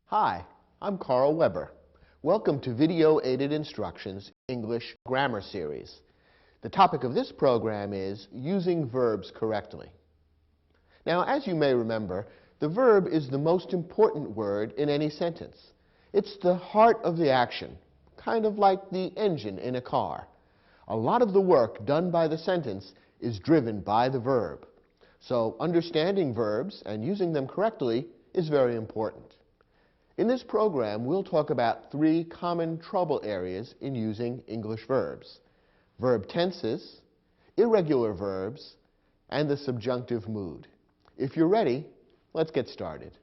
Hi, I'm Carl Weber. Welcome to Video Aided Instructions English Grammar Series. The topic of this program is using verbs correctly. Now, as you may remember, the verb is the most important word in any sentence. It's the heart of the action, kind of like the engine in a car. A lot of the work done by the sentence is driven by the verb. So understanding verbs and using them correctly is very important. In this program, we'll talk about three common trouble areas in using English verbs: verb tenses, irregular verbs, and the subjunctive mood. If you're ready, let's get started.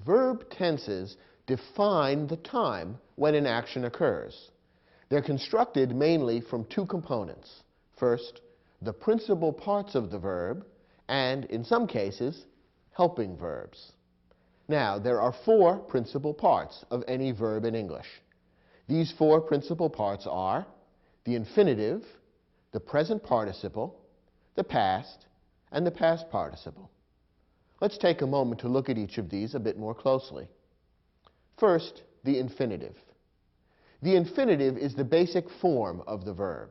Verb tenses define the time when an action occurs. They're constructed mainly from two components. First, the principal parts of the verb, and, in some cases, helping verbs. Now, there are four principal parts of any verb in English. These four principal parts are the infinitive, the present participle, the past, and the past participle. Let's take a moment to look at each of these a bit more closely. First, the infinitive. The infinitive is the basic form of the verb.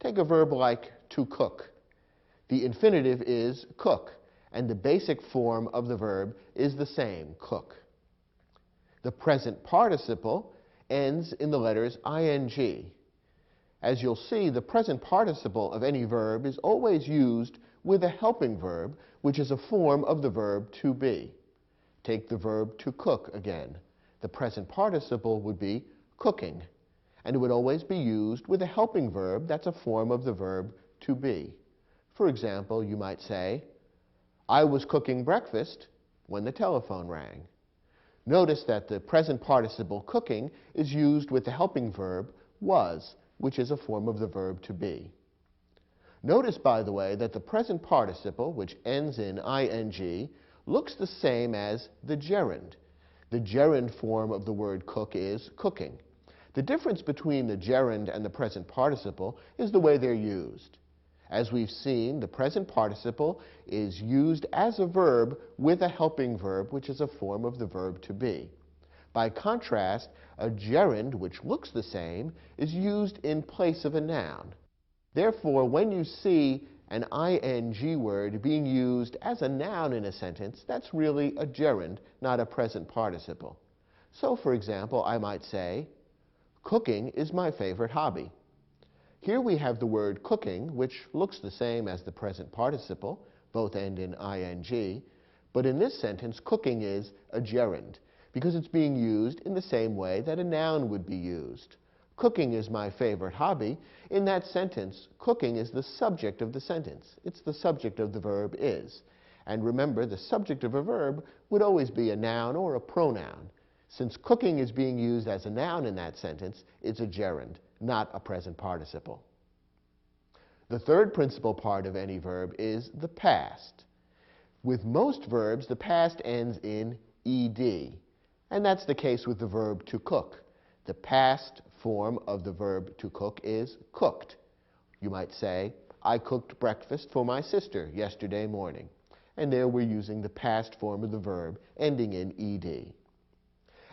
Take a verb like to cook. The infinitive is cook, and the basic form of the verb is the same, cook. The present participle ends in the letters ing. As you'll see, the present participle of any verb is always used with a helping verb, which is a form of the verb to be. Take the verb to cook again. The present participle would be cooking, and it would always be used with a helping verb that's a form of the verb to be. For example, you might say, I was cooking breakfast when the telephone rang. Notice that the present participle cooking is used with the helping verb was, which is a form of the verb to be. Notice, by the way, that the present participle, which ends in ing, looks the same as the gerund. The gerund form of the word cook is cooking. The difference between the gerund and the present participle is the way they're used. As we've seen, the present participle is used as a verb with a helping verb, which is a form of the verb to be. By contrast, a gerund, which looks the same, is used in place of a noun. Therefore, when you see an ing word being used as a noun in a sentence, that's really a gerund, not a present participle. So, for example, I might say, cooking is my favorite hobby. Here we have the word cooking, which looks the same as the present participle, both end in ing, but in this sentence, cooking is a gerund, because it's being used in the same way that a noun would be used. Cooking is my favorite hobby. In that sentence, cooking is the subject of the sentence. It's the subject of the verb is. And remember, the subject of a verb would always be a noun or a pronoun. Since cooking is being used as a noun in that sentence, it's a gerund, not a present participle. The third principal part of any verb is the past. With most verbs, the past ends in ed, and that's the case with the verb to cook. The past form of the verb to cook is cooked. You might say, I cooked breakfast for my sister yesterday morning. And there we're using the past form of the verb ending in ed.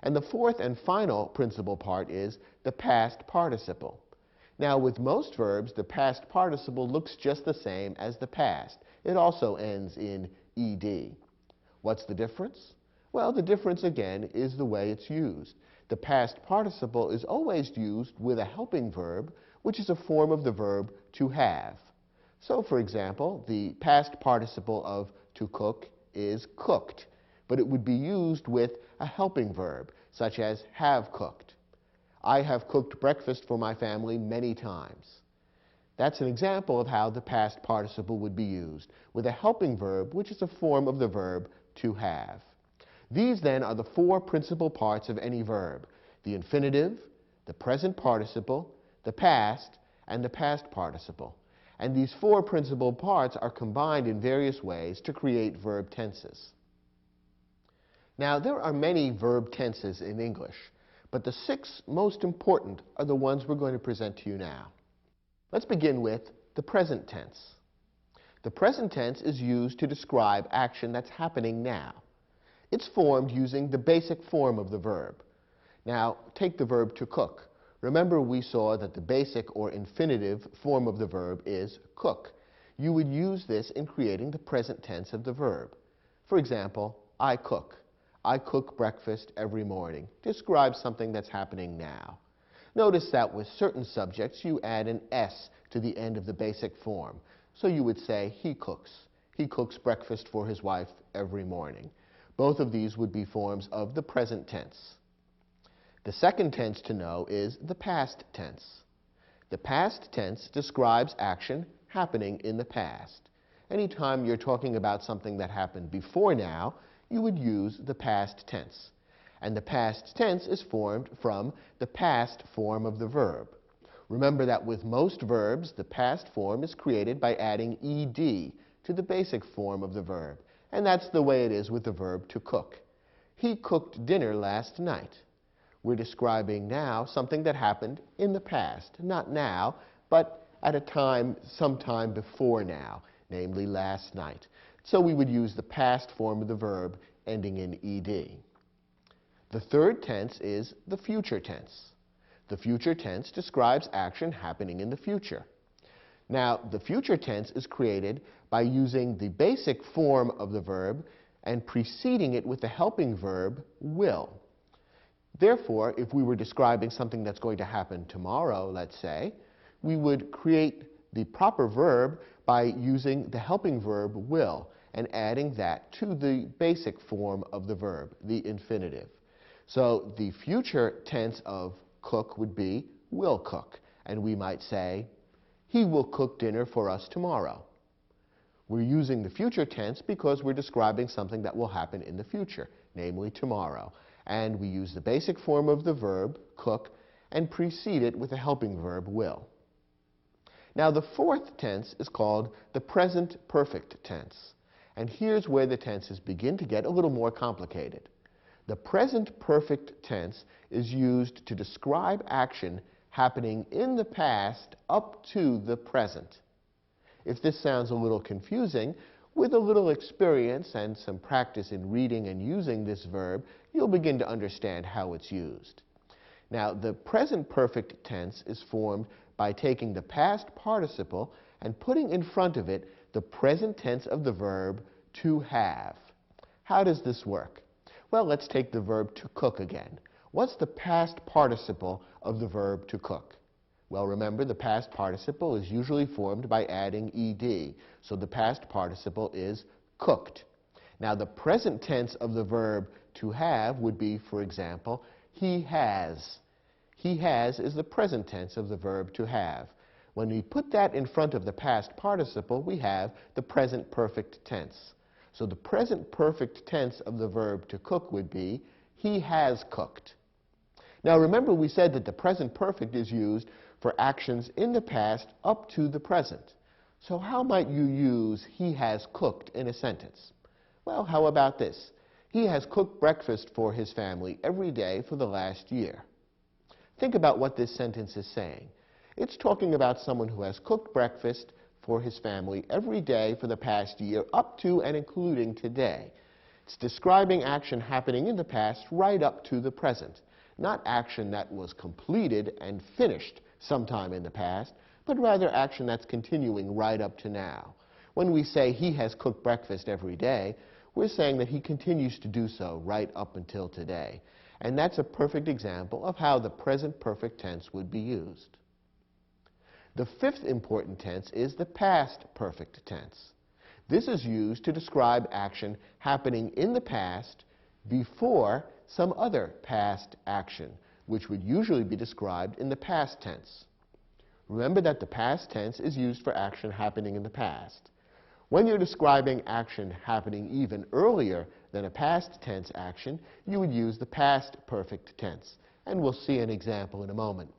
And the fourth and final principal part is the past participle. Now, with most verbs, the past participle looks just the same as the past. It also ends in ed. What's the difference? Well, the difference, again, is the way it's used. The past participle is always used with a helping verb, which is a form of the verb to have. So, for example, the past participle of to cook is cooked, but it would be used with a helping verb, such as have cooked. I have cooked breakfast for my family many times. That's an example of how the past participle would be used, with a helping verb, which is a form of the verb to have. These, then, are the four principal parts of any verb: the infinitive, the present participle, the past, and the past participle. And these four principal parts are combined in various ways to create verb tenses. Now, there are many verb tenses in English, but the six most important are the ones we're going to present to you now. Let's begin with the present tense. The present tense is used to describe action that's happening now. It's formed using the basic form of the verb. Now, take the verb to cook. Remember, we saw that the basic or infinitive form of the verb is cook. You would use this in creating the present tense of the verb. For example, I cook. I cook breakfast every morning. Describes something that's happening now. Notice that with certain subjects, you add an S to the end of the basic form. So you would say, he cooks. He cooks breakfast for his wife every morning. Both of these would be forms of the present tense. The second tense to know is the past tense. The past tense describes action happening in the past. Anytime you're talking about something that happened before now, you would use the past tense. And the past tense is formed from the past form of the verb. Remember that with most verbs, the past form is created by adding ed to the basic form of the verb. And that's the way it is with the verb to cook. He cooked dinner last night. We're describing now something that happened in the past, not now, but at a time sometime before now, namely last night. So we would use the past form of the verb ending in ed. The third tense is the future tense. The future tense describes action happening in the future. Now, the future tense is created by using the basic form of the verb and preceding it with the helping verb will. Therefore, if we were describing something that's going to happen tomorrow, let's say, we would create the proper verb by using the helping verb will and adding that to the basic form of the verb, the infinitive. So the future tense of cook would be will cook, and we might say, he will cook dinner for us tomorrow. We're using the future tense because we're describing something that will happen in the future, namely tomorrow. And we use the basic form of the verb, cook, and precede it with a helping verb, will. Now, the fourth tense is called the present perfect tense. And here's where the tenses begin to get a little more complicated. The present perfect tense is used to describe action happening in the past up to the present. If this sounds a little confusing, with a little experience and some practice in reading and using this verb, you'll begin to understand how it's used. Now, the present perfect tense is formed by taking the past participle and putting in front of it the present tense of the verb to have. How does this work? Well, let's take the verb to cook again. What's the past participle of the verb to cook? Well, remember, the past participle is usually formed by adding ed, so the past participle is cooked. Now, the present tense of the verb to have would be, for example, he has. He has is the present tense of the verb to have. When we put that in front of the past participle, we have the present perfect tense. So the present perfect tense of the verb to cook would be, he has cooked. Now, remember, we said that the present perfect is used for actions in the past up to the present. So how might you use he has cooked in a sentence? Well, how about this? He has cooked breakfast for his family every day for the last year. Think about what this sentence is saying. It's talking about someone who has cooked breakfast for his family every day for the past year up to and including today. It's describing action happening in the past right up to the present, not action that was completed and finished sometime in the past, but rather action that's continuing right up to now. When we say he has cooked breakfast every day, we're saying that he continues to do so right up until today. And that's a perfect example of how the present perfect tense would be used. The fifth important tense is the past perfect tense. This is used to describe action happening in the past before some other past action, which would usually be described in the past tense. Remember that the past tense is used for action happening in the past. When you're describing action happening even earlier than a past tense action, you would use the past perfect tense. And we'll see an example in a moment.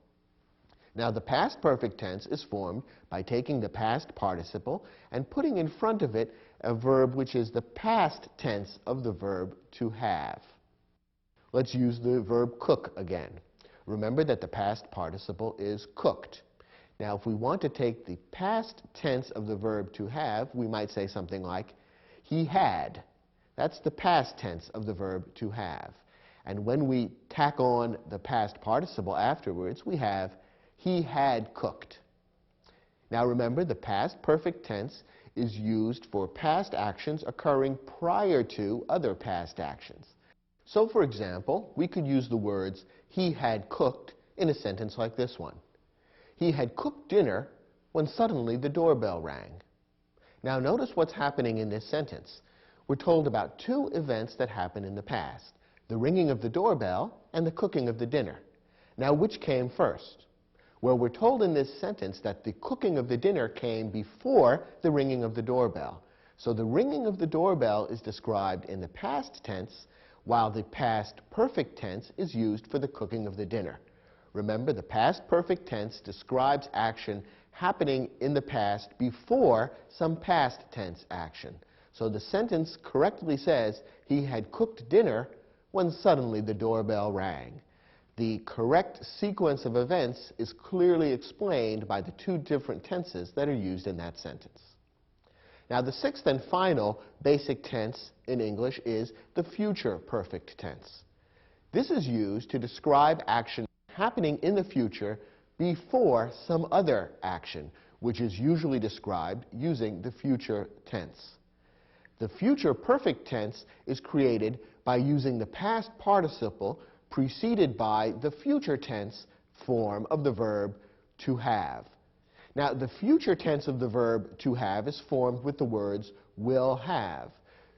Now, the past perfect tense is formed by taking the past participle and putting in front of it a verb which is the past tense of the verb to have. Let's use the verb cook again. Remember that the past participle is cooked. Now, if we want to take the past tense of the verb to have, we might say something like, he had. That's the past tense of the verb to have. And when we tack on the past participle afterwards, we have, he had cooked. Now remember, the past perfect tense is used for past actions occurring prior to other past actions. So, for example, we could use the words, he had cooked, in a sentence like this one. He had cooked dinner when suddenly the doorbell rang. Now notice what's happening in this sentence. We're told about two events that happened in the past, the ringing of the doorbell and the cooking of the dinner. Now, which came first? Well, we're told in this sentence that the cooking of the dinner came before the ringing of the doorbell. So the ringing of the doorbell is described in the past tense, while the past perfect tense is used for the cooking of the dinner. Remember, the past perfect tense describes action happening in the past before some past tense action. So the sentence correctly says, he had cooked dinner when suddenly the doorbell rang. The correct sequence of events is clearly explained by the two different tenses that are used in that sentence. Now, the sixth and final basic tense in English is the future perfect tense. This is used to describe action happening in the future before some other action, which is usually described using the future tense. The future perfect tense is created by using the past participle preceded by the future tense form of the verb to have. Now, the future tense of the verb to have is formed with the words will have.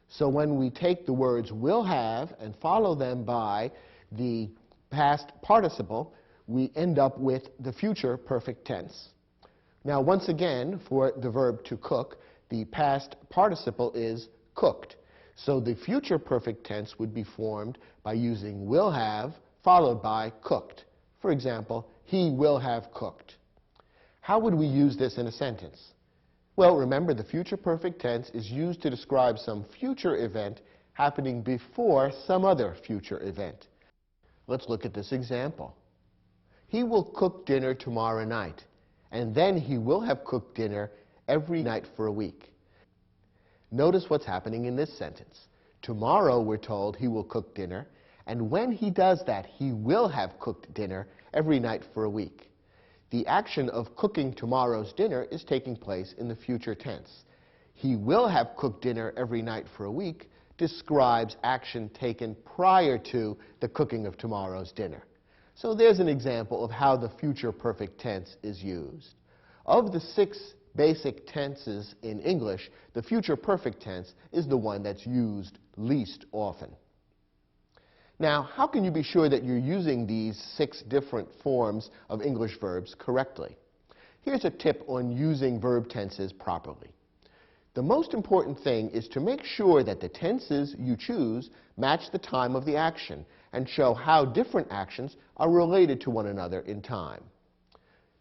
So when we take the words will have and follow them by the past participle, we end up with the future perfect tense. Now, once again, for the verb to cook, the past participle is cooked. So the future perfect tense would be formed by using will have followed by cooked. For example, he will have cooked. How would we use this in a sentence? Well, remember, the future perfect tense is used to describe some future event happening before some other future event. Let's look at this example. He will cook dinner tomorrow night, and then he will have cooked dinner every night for a week. Notice what's happening in this sentence. Tomorrow, we're told, he will cook dinner, and when he does that, he will have cooked dinner every night for a week. The action of cooking tomorrow's dinner is taking place in the future tense. He will have cooked dinner every night for a week describes action taken prior to the cooking of tomorrow's dinner. So there's an example of how the future perfect tense is used. Of the 6 basic tenses in English, the future perfect tense is the one that's used least often. Now, how can you be sure that you're using these 6 different forms of English verbs correctly? Here's a tip on using verb tenses properly. The most important thing is to make sure that the tenses you choose match the time of the action and show how different actions are related to one another in time.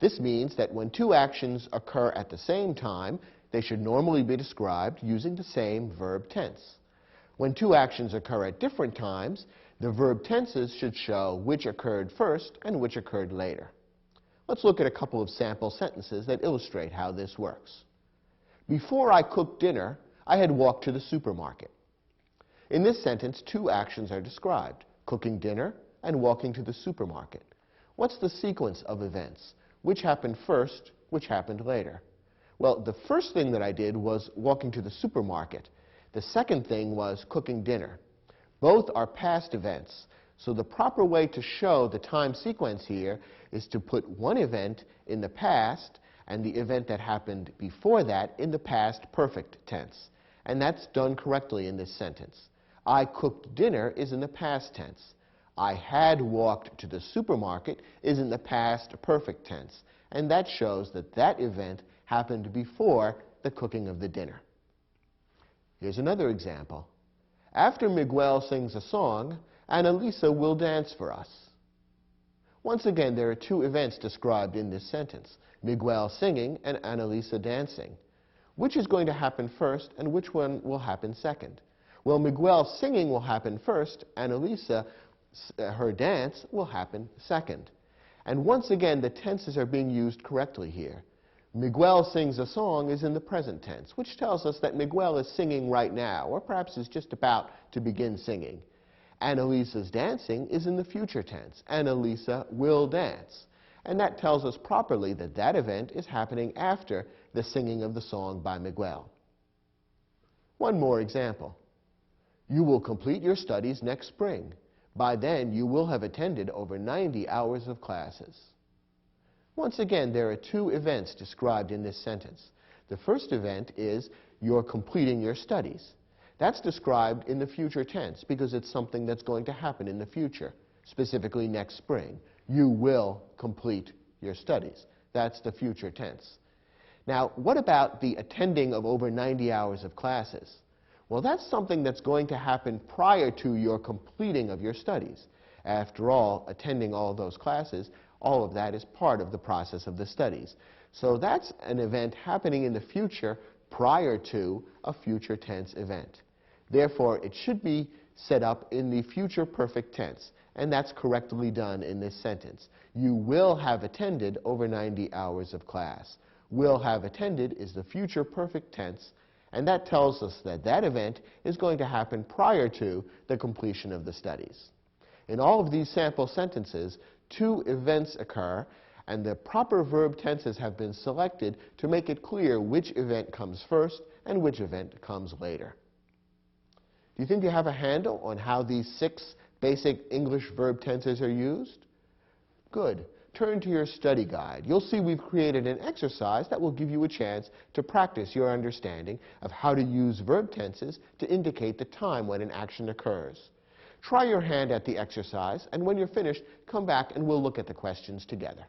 This means that when 2 actions occur at the same time, they should normally be described using the same verb tense. When 2 actions occur at different times, the verb tenses should show which occurred first and which occurred later. Let's look at a couple of sample sentences that illustrate how this works. Before I cooked dinner, I had walked to the supermarket. In this sentence, 2 actions are described, cooking dinner and walking to the supermarket. What's the sequence of events? Which happened first, which happened later? Well, the first thing that I did was walking to the supermarket. The second thing was cooking dinner. Both are past events, so the proper way to show the time sequence here is to put one event in the past and the event that happened before that in the past perfect tense. And that's done correctly in this sentence. I cooked dinner is in the past tense. I had walked to the supermarket is in the past perfect tense. And that shows that that event happened before the cooking of the dinner. Here's another example. After Miguel sings a song, Annalisa will dance for us. Once again, there are 2 events described in this sentence, Miguel singing and Annalisa dancing. Which is going to happen first and which one will happen second? Well, Miguel singing will happen first, Annalisa, her dance, will happen second. And once again, the tenses are being used correctly here. Miguel sings a song is in the present tense, which tells us that Miguel is singing right now, or perhaps is just about to begin singing. Annalisa's dancing is in the future tense. Annalisa will dance. And that tells us properly that that event is happening after the singing of the song by Miguel. One more example. You will complete your studies next spring. By then, you will have attended over 90 hours of classes. Once again, there are two events described in this sentence. The first event is you're completing your studies. That's described in the future tense because it's something that's going to happen in the future, specifically next spring. You will complete your studies. That's the future tense. Now, what about the attending of over 90 hours of classes? Well, that's something that's going to happen prior to your completing of your studies. After all, attending all those classes, all of that is part of the process of the studies. So that's an event happening in the future prior to a future tense event. Therefore, it should be set up in the future perfect tense, and that's correctly done in this sentence. You will have attended over 90 hours of class. Will have attended is the future perfect tense, and that tells us that that event is going to happen prior to the completion of the studies. In all of these sample sentences, two events occur, and the proper verb tenses have been selected to make it clear which event comes first and which event comes later. Do you think you have a handle on how these 6 basic English verb tenses are used? Good. Turn to your study guide. You'll see we've created an exercise that will give you a chance to practice your understanding of how to use verb tenses to indicate the time when an action occurs. Try your hand at the exercise, and when you're finished, come back and we'll look at the questions together.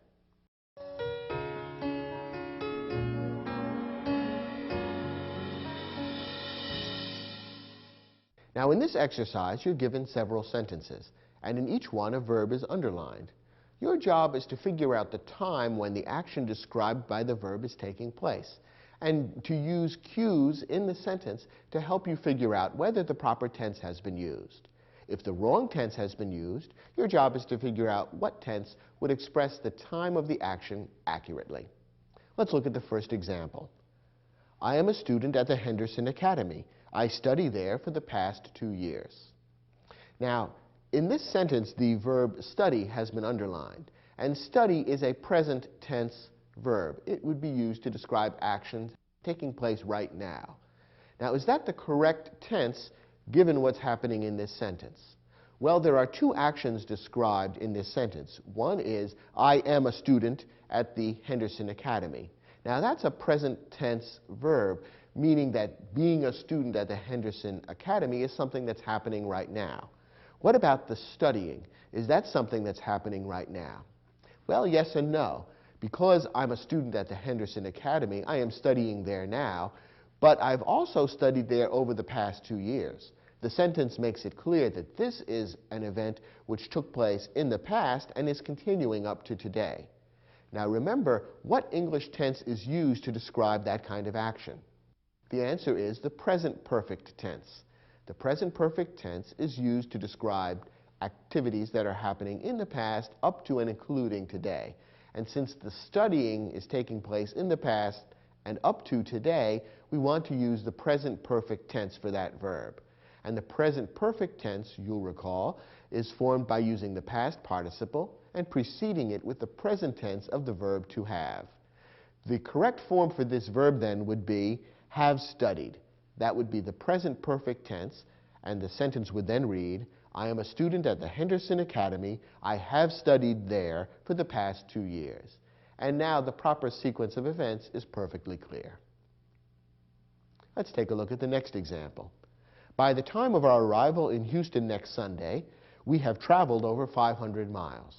Now, in this exercise, you're given several sentences, and in each one a verb is underlined. Your job is to figure out the time when the action described by the verb is taking place, and to use cues in the sentence to help you figure out whether the proper tense has been used. If the wrong tense has been used, your job is to figure out what tense would express the time of the action accurately. Let's look at the first example. I am a student at the Henderson Academy. I study there for the past 2 years. Now, in this sentence, the verb study has been underlined, and study is a present tense verb. It would be used to describe actions taking place right now. Now, is that the correct tense given what's happening in this sentence? Well, there are 2 actions described in this sentence. One is, I am a student at the Henderson Academy. Now, that's a present tense verb, meaning that being a student at the Henderson Academy is something that's happening right now. What about the studying? Is that something that's happening right now? Well, yes and no. Because I'm a student at the Henderson Academy, I am studying there now, but I've also studied there over the past 2 years. The sentence makes it clear that this is an event which took place in the past and is continuing up to today. Now remember, what English tense is used to describe that kind of action? The answer is the present perfect tense. The present perfect tense is used to describe activities that are happening in the past up to and including today. And since the studying is taking place in the past and up to today, we want to use the present perfect tense for that verb. And the present perfect tense, you'll recall, is formed by using the past participle and preceding it with the present tense of the verb to have. The correct form for this verb then would be have studied. That would be the present perfect tense, and the sentence would then read, I am a student at the Henderson Academy. I have studied there for the past 2 years. And now the proper sequence of events is perfectly clear. Let's take a look at the next example. By the time of our arrival in Houston next Sunday, we have traveled over 500 miles.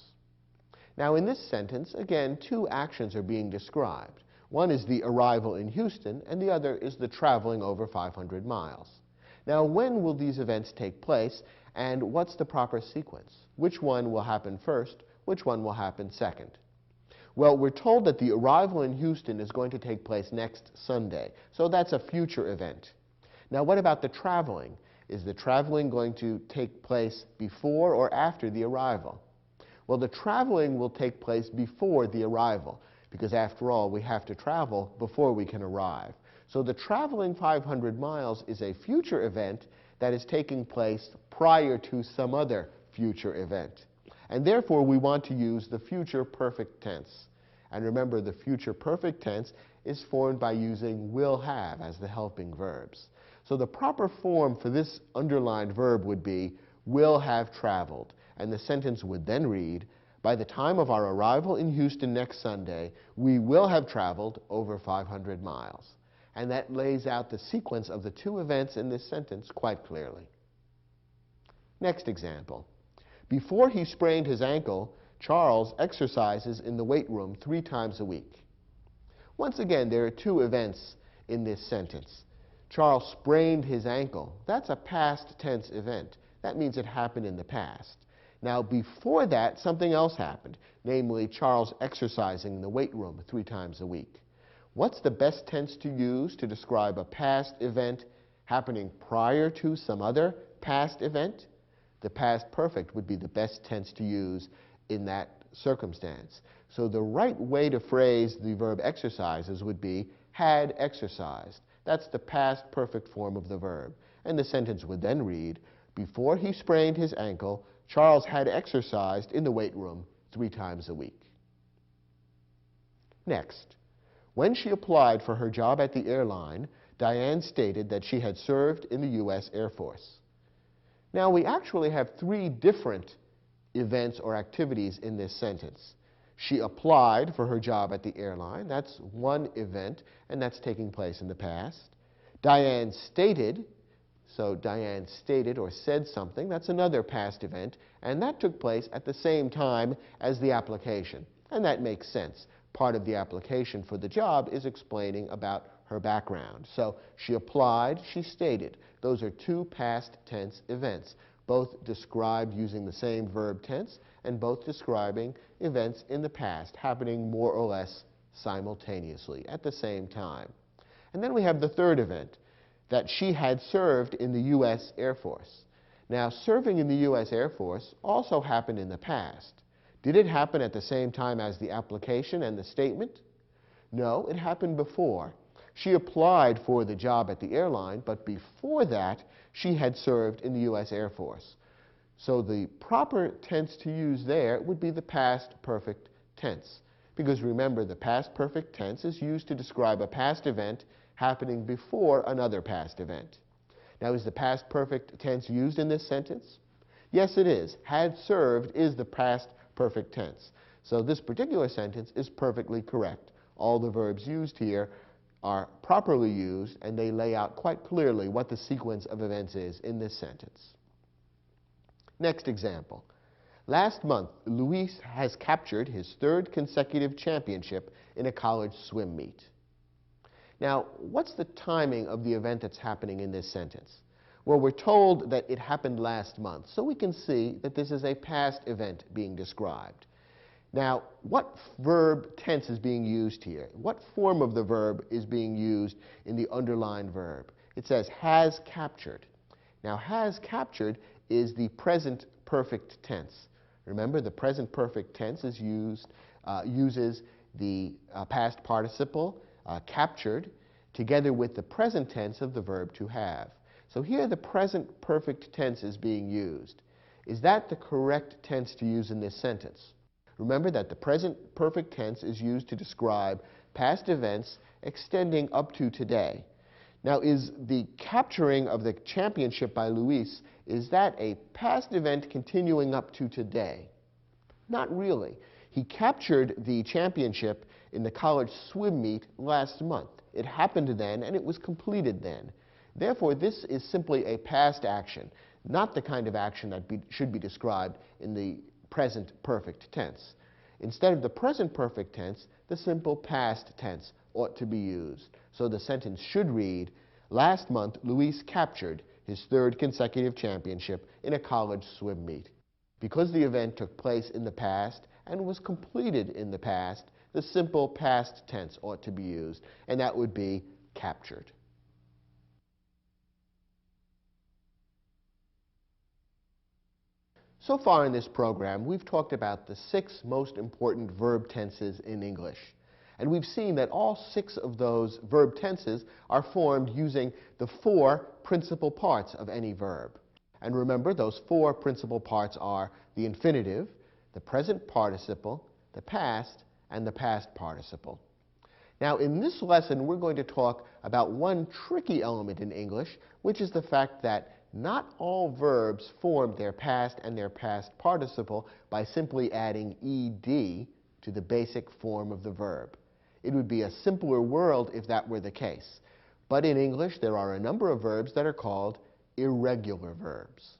Now in this sentence, again, 2 actions are being described. One is the arrival in Houston, and the other is the traveling over 500 miles. Now, when will these events take place, and what's the proper sequence? Which one will happen first? Which one will happen second? Well, we're told that the arrival in Houston is going to take place next Sunday, so that's a future event. Now, what about the traveling? Is the traveling going to take place before or after the arrival? Well, the traveling will take place before the arrival, because after all, we have to travel before we can arrive. So the traveling 500 miles is a future event that is taking place prior to some other future event. And therefore, we want to use the future perfect tense. And remember, the future perfect tense is formed by using will have as the helping verbs. So the proper form for this underlined verb would be will have traveled. And the sentence would then read, by the time of our arrival in Houston next Sunday, we will have traveled over 500 miles. And that lays out the sequence of the two events in this sentence quite clearly. Next example. Before he sprained his ankle, Charles exercises in the weight room 3 times a week. Once again, there are two events in this sentence. Charles sprained his ankle. That's a past tense event. That means it happened in the past. Now, before that, something else happened, namely Charles exercising in the weight room 3 times a week. What's the best tense to use to describe a past event happening prior to some other past event? The past perfect would be the best tense to use in that circumstance. So the right way to phrase the verb exercises would be had exercised. That's the past perfect form of the verb. And the sentence would then read, before he sprained his ankle, Charles had exercised in the weight room 3 times a week. Next, when she applied for her job at the airline, Diane stated that she had served in the U.S. Air Force. Now, we actually have 3 different events or activities in this sentence. She applied for her job at the airline. That's one event, and that's taking place in the past. Diane stated, so Diane stated or said something, that's another past event, and that took place at the same time as the application. And that makes sense. Part of the application for the job is explaining about her background. So she applied, she stated. Those are 2 past tense events, both described using the same verb tense and both describing events in the past happening more or less simultaneously at the same time. And then we have the third event, that she had served in the U.S. Air Force. Now, serving in the U.S. Air Force also happened in the past. Did it happen at the same time as the application and the statement? No, it happened before. She applied for the job at the airline, but before that, she had served in the U.S. Air Force. So the proper tense to use there would be the past perfect tense. Because remember, the past perfect tense is used to describe a past event happening before another past event. Now, is the past perfect tense used in this sentence? Yes, it is. Had served is the past perfect tense. So this particular sentence is perfectly correct. All the verbs used here are properly used, and they lay out quite clearly what the sequence of events is in this sentence. Next example. Last month, Luis has captured his 3rd consecutive championship in a college swim meet. Now, what's the timing of the event that's happening in this sentence? Well, we're told that it happened last month, so we can see that this is a past event being described. Now, what verb tense is being used here? What form of the verb is being used in the underlined verb? It says has captured. Now, has captured is the present perfect tense. Remember, the present perfect tense is uses the past participle, captured, together with the present tense of the verb to have. So here the present perfect tense is being used. Is that the correct tense to use in this sentence? Remember that the present perfect tense is used to describe past events extending up to today. Now, is the capturing of the championship by Luis, is that a past event continuing up to today? Not really. He captured the championship in the college swim meet last month. It happened then, and it was completed then. Therefore, this is simply a past action, not the kind of action that should be described in the present perfect tense. Instead of the present perfect tense, the simple past tense ought to be used. So the sentence should read, last month, Luis captured his 3rd consecutive championship in a college swim meet. Because the event took place in the past and was completed in the past, the simple past tense ought to be used, and that would be captured. So far in this program, we've talked about the 6 most important verb tenses in English. And we've seen that all 6 of those verb tenses are formed using the 4 principal parts of any verb. And remember, those 4 principal parts are the infinitive, the present participle, the past, and the past participle. Now, in this lesson, we're going to talk about one tricky element in English, which is the fact that not all verbs form their past and their past participle by simply adding ed to the basic form of the verb. It would be a simpler world if that were the case. But in English, there are a number of verbs that are called irregular verbs.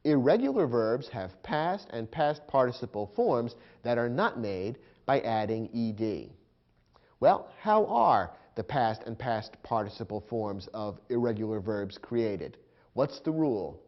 Irregular verbs have past and past participle forms that are not made by adding ed. Well, how are the past and past participle forms of irregular verbs created? What's the rule?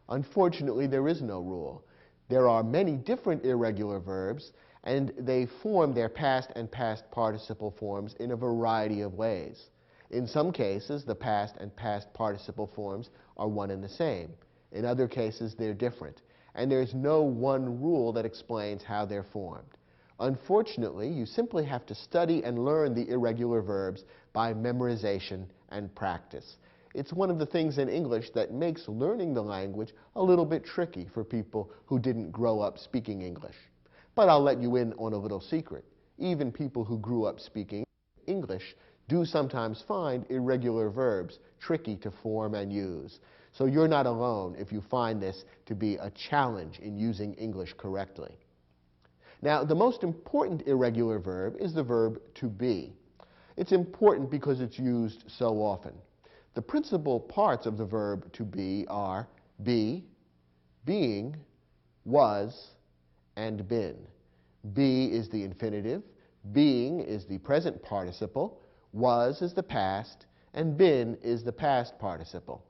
Unfortunately, there is no rule. There are many different irregular verbs, and they form their past and past participle forms in a variety of ways. In some cases, the past and past participle forms are one and the same. In other cases, they're different. And there's no one rule that explains how they're formed. Unfortunately, you simply have to study and learn the irregular verbs by memorization and practice. It's one of the things in English that makes learning the language a little bit tricky for people who didn't grow up speaking English. But I'll let you in on a little secret. Even people who grew up speaking English do sometimes find irregular verbs tricky to form and use. So you're not alone if you find this to be a challenge in using English correctly. Now, the most important irregular verb is the verb to be. It's important because it's used so often. The principal parts of the verb to be are be, being, was, and been. Be is the infinitive, being is the present participle, was is the past, and been is the past participle.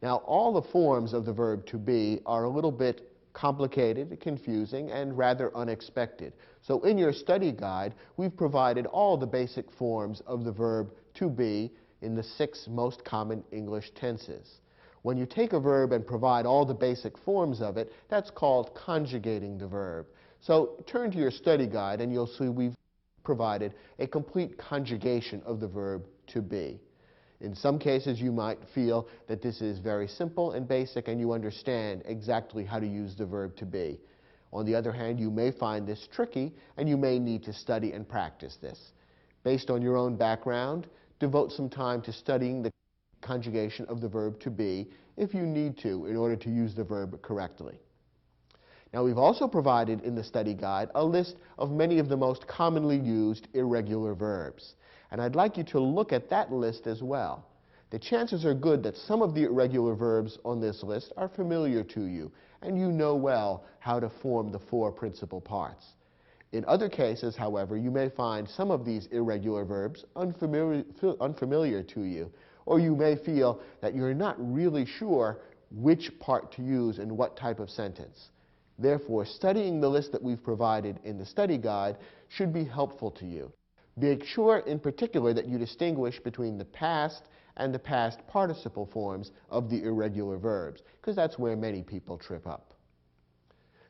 Now, all the forms of the verb to be are a little bit complicated, confusing, and rather unexpected. So in your study guide, we've provided all the basic forms of the verb to be in the 6 most common English tenses. When you take a verb and provide all the basic forms of it, that's called conjugating the verb. So turn to your study guide and you'll see we've provided a complete conjugation of the verb to be. In some cases, you might feel that this is very simple and basic and you understand exactly how to use the verb to be. On the other hand, you may find this tricky and you may need to study and practice this. Based on your own background, devote some time to studying the conjugation of the verb to be if you need to in order to use the verb correctly. Now, we've also provided in the study guide a list of many of the most commonly used irregular verbs. And I'd like you to look at that list as well. The chances are good that some of the irregular verbs on this list are familiar to you, and you know well how to form the 4 principal parts. In other cases, however, you may find some of these irregular verbs unfamiliar to you, or you may feel that you're not really sure which part to use in what type of sentence. Therefore, studying the list that we've provided in the study guide should be helpful to you. Make sure in particular that you distinguish between the past and the past participle forms of the irregular verbs, because that's where many people trip up.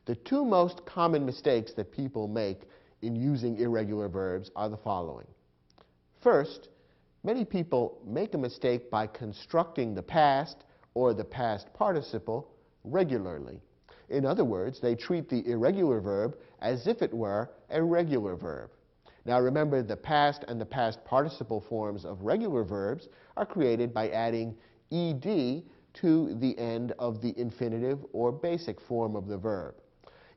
The 2 most common mistakes that people make in using irregular verbs are the following. First, many people make a mistake by constructing the past or the past participle regularly. In other words, they treat the irregular verb as if it were a regular verb. Now remember, the past and the past participle forms of regular verbs are created by adding ed to the end of the infinitive or basic form of the verb.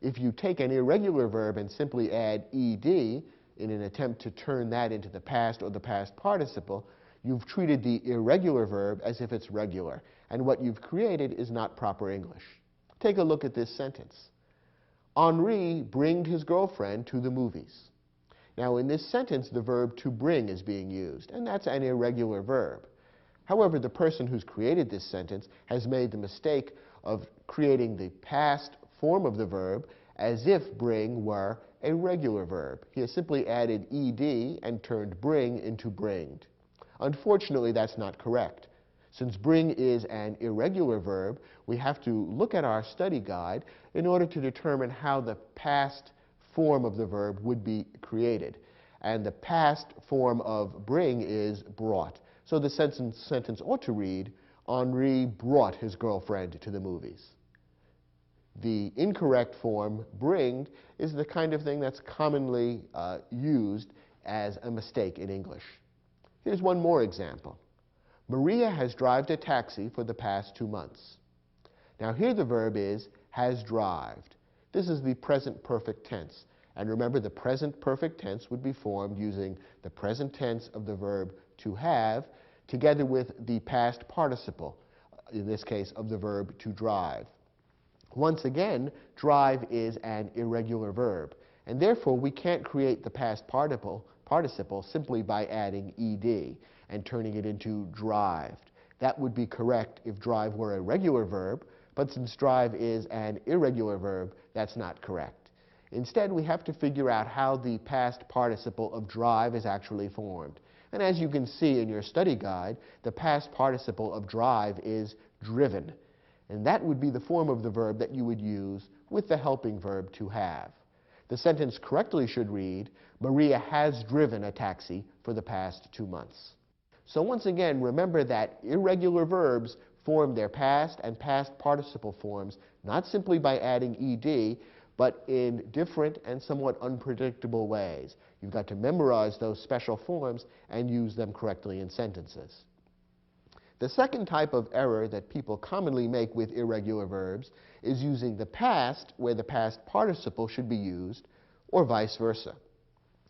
If you take an irregular verb and simply add ed in an attempt to turn that into the past or the past participle, you've treated the irregular verb as if it's regular, and what you've created is not proper English. Take a look at this sentence. Henri bringed his girlfriend to the movies. Now, in this sentence, the verb to bring is being used, and that's an irregular verb. However, the person who's created this sentence has made the mistake of creating the past form of the verb as if bring were a regular verb. He has simply added ed and turned bring into bringed. Unfortunately, that's not correct. Since bring is an irregular verb, we have to look at our study guide in order to determine how the past form of the verb would be created. And the past form of bring is brought. So the sentence ought to read, Henri brought his girlfriend to the movies. The incorrect form, bring, is the kind of thing that's commonly used as a mistake in English. Here's one more example. Maria has driven a taxi for the past 2 months. Now here the verb is has drived. This is the present perfect tense. And remember, the present perfect tense would be formed using the present tense of the verb to have together with the past participle, in this case of the verb to drive. Once again, drive is an irregular verb, and therefore we can't create the past participle simply by adding ed and turning it into drived. That would be correct if drive were a regular verb, but since drive is an irregular verb, that's not correct. Instead, we have to figure out how the past participle of drive is actually formed. And as you can see in your study guide, the past participle of drive is driven. And that would be the form of the verb that you would use with the helping verb to have. The sentence correctly should read, Maria has driven a taxi for the past 2 months. So once again, remember that irregular verbs form their past and past participle forms not simply by adding ed, but in different and somewhat unpredictable ways. You've got to memorize those special forms and use them correctly in sentences. The second type of error that people commonly make with irregular verbs is using the past where the past participle should be used, or vice versa.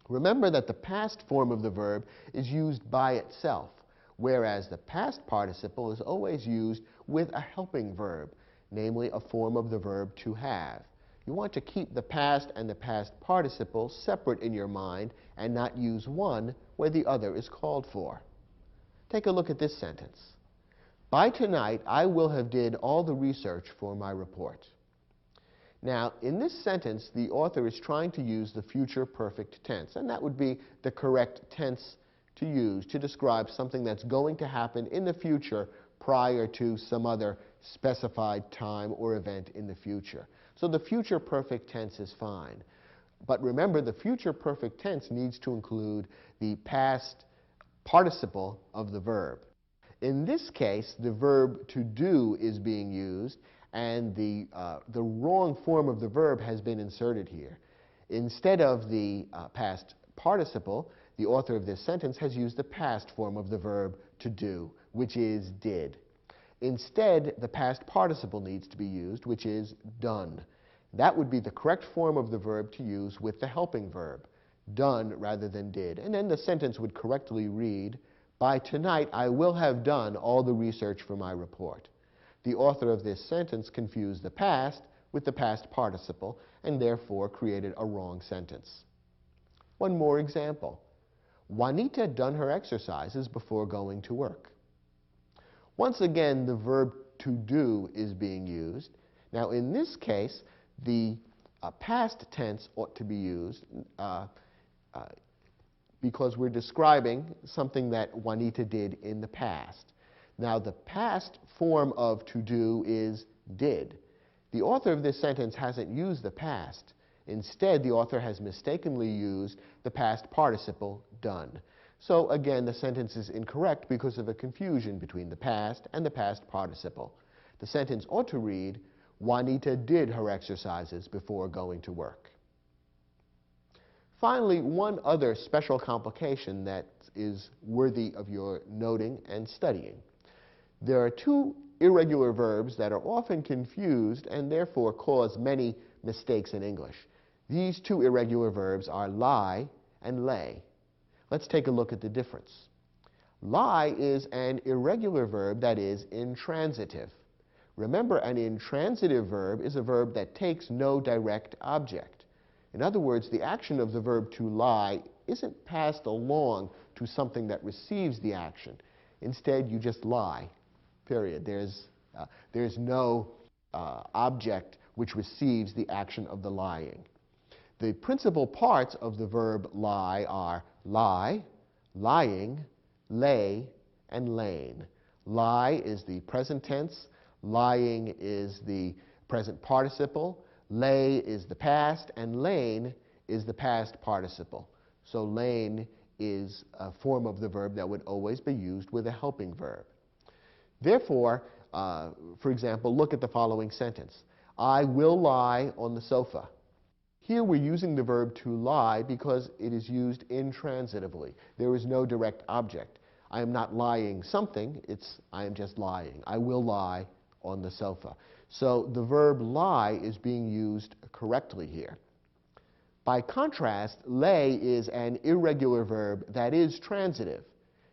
Remember that the past form of the verb is used by itself, whereas the past participle is always used with a helping verb, namely a form of the verb to have. You want to keep the past and the past participle separate in your mind and not use one where the other is called for. Take a look at this sentence. By tonight, I will have did all the research for my report. Now, in this sentence, the author is trying to use the future perfect tense, and that would be the correct tense to use to describe something that's going to happen in the future prior to some other specified time or event in the future. So the future perfect tense is fine. But remember, the future perfect tense needs to include the past participle of the verb. In this case, the verb to do is being used, and the wrong form of the verb has been inserted here. Instead of the past participle, the author of this sentence has used the past form of the verb to do, which is did. Instead, the past participle needs to be used, which is done. That would be the correct form of the verb to use with the helping verb, done rather than did. And then the sentence would correctly read, by tonight I will have done all the research for my report. The author of this sentence confused the past with the past participle and therefore created a wrong sentence. One more example. Juanita done her exercises before going to work. Once again, the verb to do is being used. Now, in this case, the past tense ought to be used because we're describing something that Juanita did in the past. Now, the past form of to do is did. The author of this sentence hasn't used the past. Instead, the author has mistakenly used the past participle done. So again, the sentence is incorrect because of a confusion between the past and the past participle. The sentence ought to read, Juanita did her exercises before going to work. Finally, one other special complication that is worthy of your noting and studying. There are two irregular verbs that are often confused and therefore cause many mistakes in English. These two irregular verbs are lie and lay. Let's take a look at the difference. Lie is an irregular verb that is intransitive. Remember, an intransitive verb is a verb that takes no direct object. In other words, the action of the verb to lie isn't passed along to something that receives the action. Instead, you just lie, period. There's no object which receives the action of the lying. The principal parts of the verb lie are lie, lying, lay, and lain. Lie is the present tense. Lying is the present participle. Lay is the past, and lain is the past participle. So lain is a form of the verb that would always be used with a helping verb. Therefore, for example, look at the following sentence. I will lie on the sofa. Here we're using the verb to lie because it is used intransitively. There is no direct object. I am not lying something, I am just lying. I will lie on the sofa. So the verb lie is being used correctly here. By contrast, lay is an irregular verb that is transitive.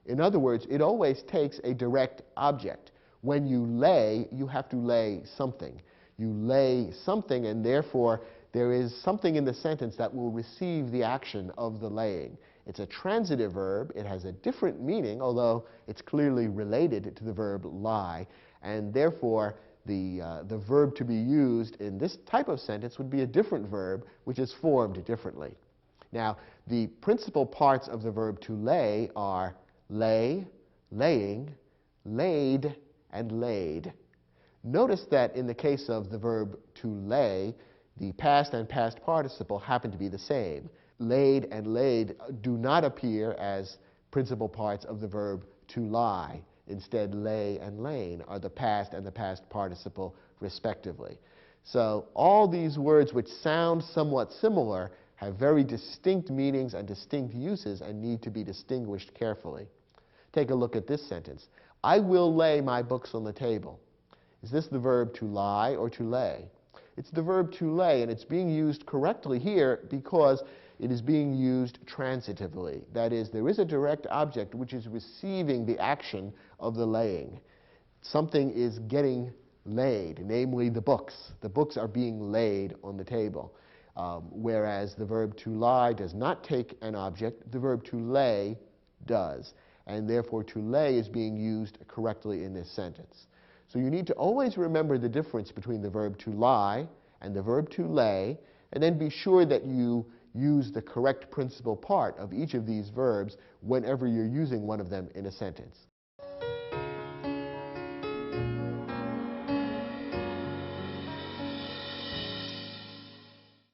In other words, it always takes a direct object. When you lay, you have to lay something. You lay something, and therefore there is something in the sentence that will receive the action of the laying. It's a transitive verb. It has a different meaning, although it's clearly related to the verb lie, and therefore the verb to be used in this type of sentence would be a different verb, which is formed differently. Now, the principal parts of the verb to lay are lay, laying, laid, and laid. Notice that in the case of the verb to lay, the past and past participle happen to be the same. Laid and laid do not appear as principal parts of the verb to lie. Instead, lay and lain are the past and the past participle, respectively. So all these words which sound somewhat similar have very distinct meanings and distinct uses and need to be distinguished carefully. Take a look at this sentence. I will lay my books on the table. Is this the verb to lie or to lay? It's the verb to lay, and it's being used correctly here because it is being used transitively. That is, there is a direct object which is receiving the action of the laying. Something is getting laid, namely the books. The books are being laid on the table. Whereas the verb to lie does not take an object, the verb to lay does. And therefore, to lay is being used correctly in this sentence. So you need to always remember the difference between the verb to lie and the verb to lay, and then be sure that you use the correct principal part of each of these verbs whenever you're using one of them in a sentence.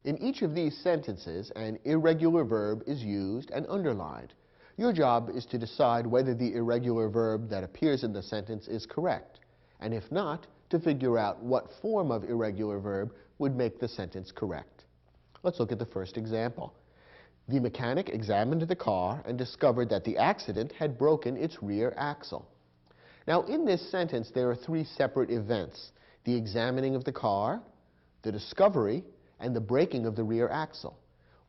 In each of these sentences, an irregular verb is used and underlined. Your job is to decide whether the irregular verb that appears in the sentence is correct, and if not, to figure out what form of irregular verb would make the sentence correct. Let's look at the first example. The mechanic examined the car and discovered that the accident had broken its rear axle. Now, in this sentence, there are three separate events: the examining of the car, the discovery, and the breaking of the rear axle.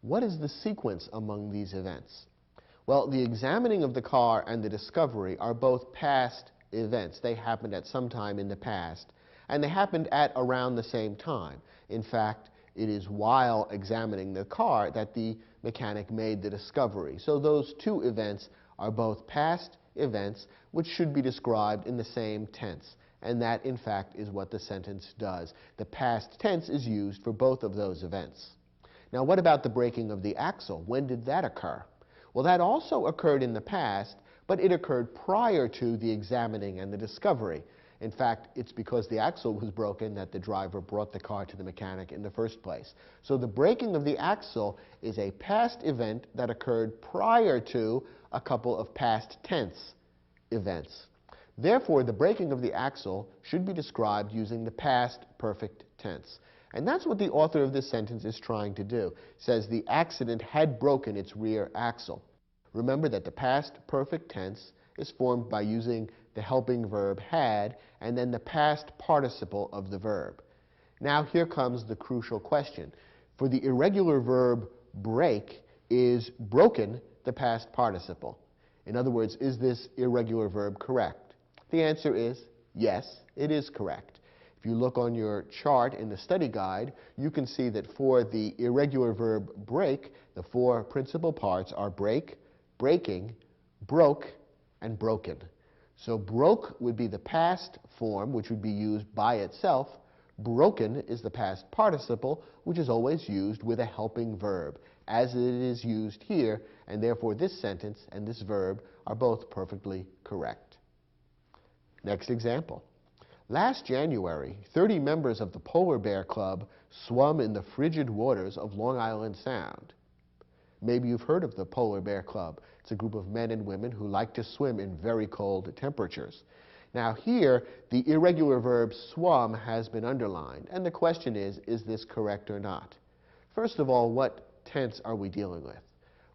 What is the sequence among these events? Well, the examining of the car and the discovery are both past events. They happened at some time in the past, and they happened at around the same time. In fact, it is while examining the car that the mechanic made the discovery. So those two events are both past events which should be described in the same tense. And that, in fact, is what the sentence does. The past tense is used for both of those events. Now, what about the breaking of the axle? When did that occur? Well, that also occurred in the past, but it occurred prior to the examining and the discovery. In fact, it's because the axle was broken that the driver brought the car to the mechanic in the first place. So the breaking of the axle is a past event that occurred prior to a couple of past tense events. Therefore, the breaking of the axle should be described using the past perfect tense. And that's what the author of this sentence is trying to do. It says the accident had broken its rear axle. Remember that the past perfect tense is formed by using the helping verb had and then the past participle of the verb. Now here comes the crucial question. For the irregular verb break, is broken the past participle? In other words, is this irregular verb correct? The answer is yes, it is correct. If you look on your chart in the study guide, you can see that for the irregular verb break, the four principal parts are break, breaking, broke, and broken. So broke would be the past form, which would be used by itself. Broken is the past participle, which is always used with a helping verb, as it is used here, and therefore this sentence and this verb are both perfectly correct. Next example. Last January, 30 members of the Polar Bear Club swum in the frigid waters of Long Island Sound. Maybe you've heard of the Polar Bear Club. It's a group of men and women who like to swim in very cold temperatures. Now here, the irregular verb swum has been underlined, and the question is this correct or not? First of all, what tense are we dealing with?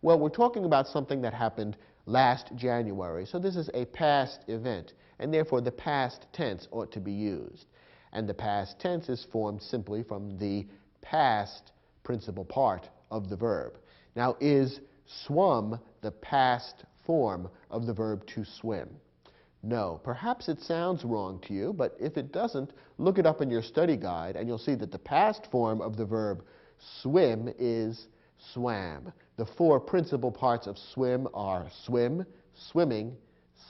Well, we're talking about something that happened last January, so this is a past event, and therefore the past tense ought to be used. And the past tense is formed simply from the past principal part of the verb. Now, is swum the past form of the verb to swim? No. Perhaps it sounds wrong to you, but if it doesn't, look it up in your study guide and you'll see that the past form of the verb swim is swam. The four principal parts of swim are swim, swimming,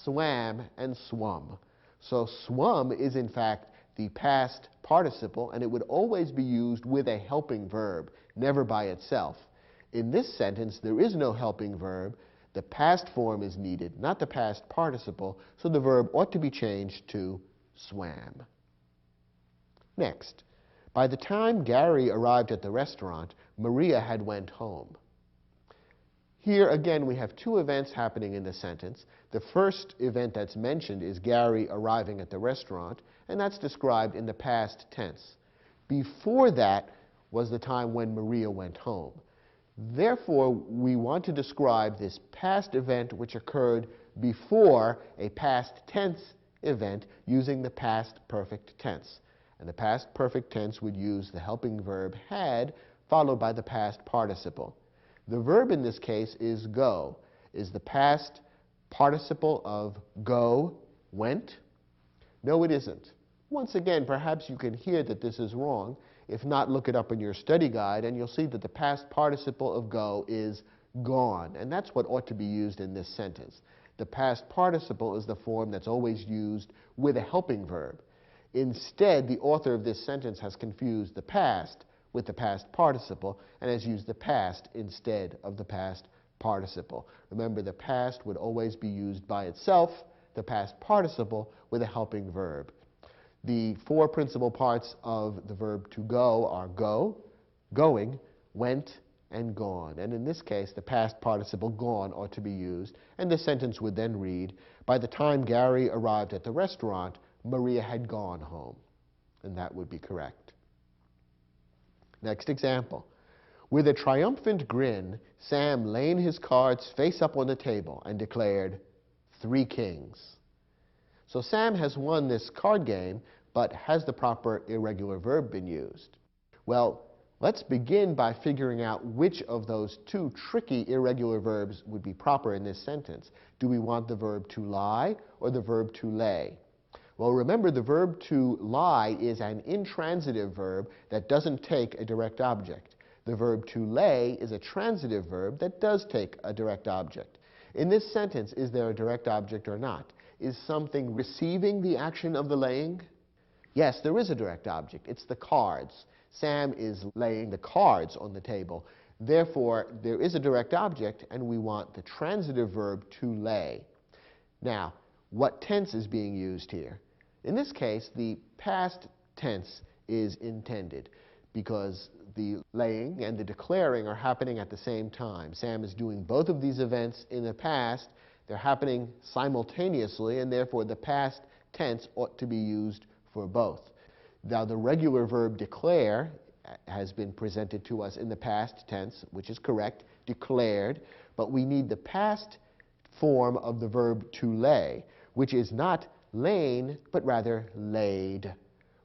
swam, and swum. So swum is in fact the past participle, and it would always be used with a helping verb, never by itself. In this sentence, there is no helping verb. The past form is needed, not the past participle, so the verb ought to be changed to swam. Next, by the time Gary arrived at the restaurant, Maria had went home. Here again we have two events happening in the sentence. The first event that's mentioned is Gary arriving at the restaurant, and that's described in the past tense. Before that was the time when Maria went home. Therefore, we want to describe this past event which occurred before a past tense event using the past perfect tense. And the past perfect tense would use the helping verb had followed by the past participle. The verb in this case is go. Is the past participle of go went? No, it isn't. Once again, perhaps you can hear that this is wrong. If not, look it up in your study guide, and you'll see that the past participle of go is gone, and that's what ought to be used in this sentence. The past participle is the form that's always used with a helping verb. Instead, the author of this sentence has confused the past with the past participle and has used the past instead of the past participle. Remember, the past would always be used by itself, the past participle with a helping verb. The four principal parts of the verb to go are go, going, went, and gone. And in this case, the past participle gone ought to be used, and the sentence would then read, by the time Gary arrived at the restaurant, Maria had gone home. And that would be correct. Next example. With a triumphant grin, Sam laid his cards face up on the table and declared, 3 kings. So Sam has won this card game, but has the proper irregular verb been used? Well, let's begin by figuring out which of those two tricky irregular verbs would be proper in this sentence. Do we want the verb to lie or the verb to lay? Well, remember, the verb to lie is an intransitive verb that doesn't take a direct object. The verb to lay is a transitive verb that does take a direct object. In this sentence, is there a direct object or not? Is something receiving the action of the laying? Yes, there is a direct object. It's the cards. Sam is laying the cards on the table. Therefore, there is a direct object, and we want the transitive verb to lay. Now, what tense is being used here? In this case, the past tense is intended because the laying and the declaring are happening at the same time. Sam is doing both of these events in the past. They're happening simultaneously, and therefore the past tense ought to be used for both. Now, the regular verb declare has been presented to us in the past tense, which is correct, declared, but we need the past form of the verb to lay, which is not lain, but rather laid.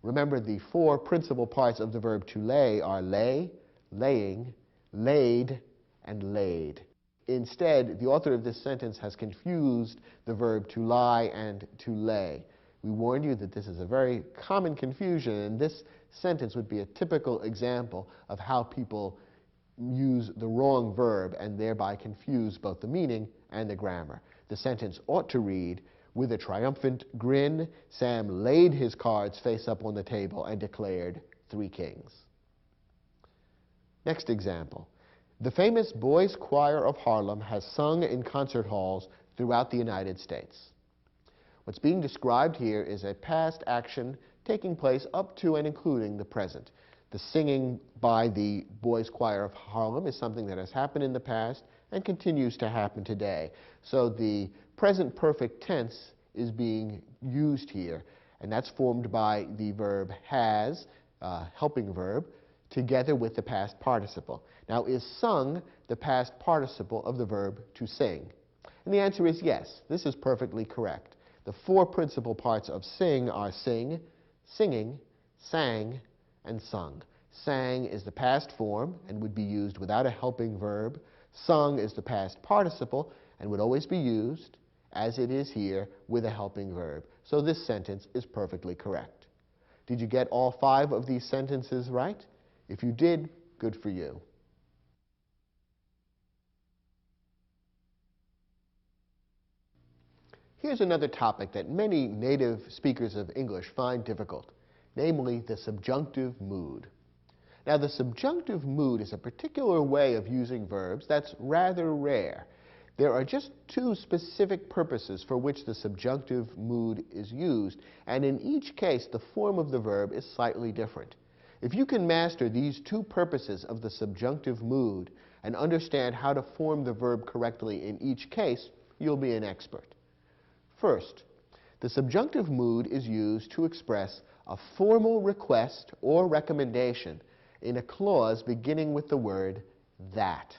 Remember, the four principal parts of the verb to lay are lay, laying, laid, and laid. Instead, the author of this sentence has confused the verb to lie and to lay. We warn you that this is a very common confusion, and this sentence would be a typical example of how people use the wrong verb and thereby confuse both the meaning and the grammar. The sentence ought to read, with a triumphant grin, Sam laid his cards face up on the table and declared 3 kings. Next example. The famous Boys Choir of Harlem has sung in concert halls throughout the United States. What's being described here is a past action taking place up to and including the present. The singing by the Boys Choir of Harlem is something that has happened in the past and continues to happen today. So the present perfect tense is being used here, and that's formed by the verb has, helping verb, together with the past participle. Now, is sung the past participle of the verb to sing? And the answer is yes. This is perfectly correct. The four principal parts of sing are sing, singing, sang, and sung. Sang is the past form and would be used without a helping verb. Sung is the past participle and would always be used, as it is here, with a helping verb. So this sentence is perfectly correct. Did you get all 5 of these sentences right? If you did, good for you. Here's another topic that many native speakers of English find difficult, namely the subjunctive mood. Now, the subjunctive mood is a particular way of using verbs that's rather rare. There are just 2 specific purposes for which the subjunctive mood is used, and in each case, the form of the verb is slightly different. If you can master these 2 purposes of the subjunctive mood and understand how to form the verb correctly in each case, you'll be an expert. First, the subjunctive mood is used to express a formal request or recommendation in a clause beginning with the word that.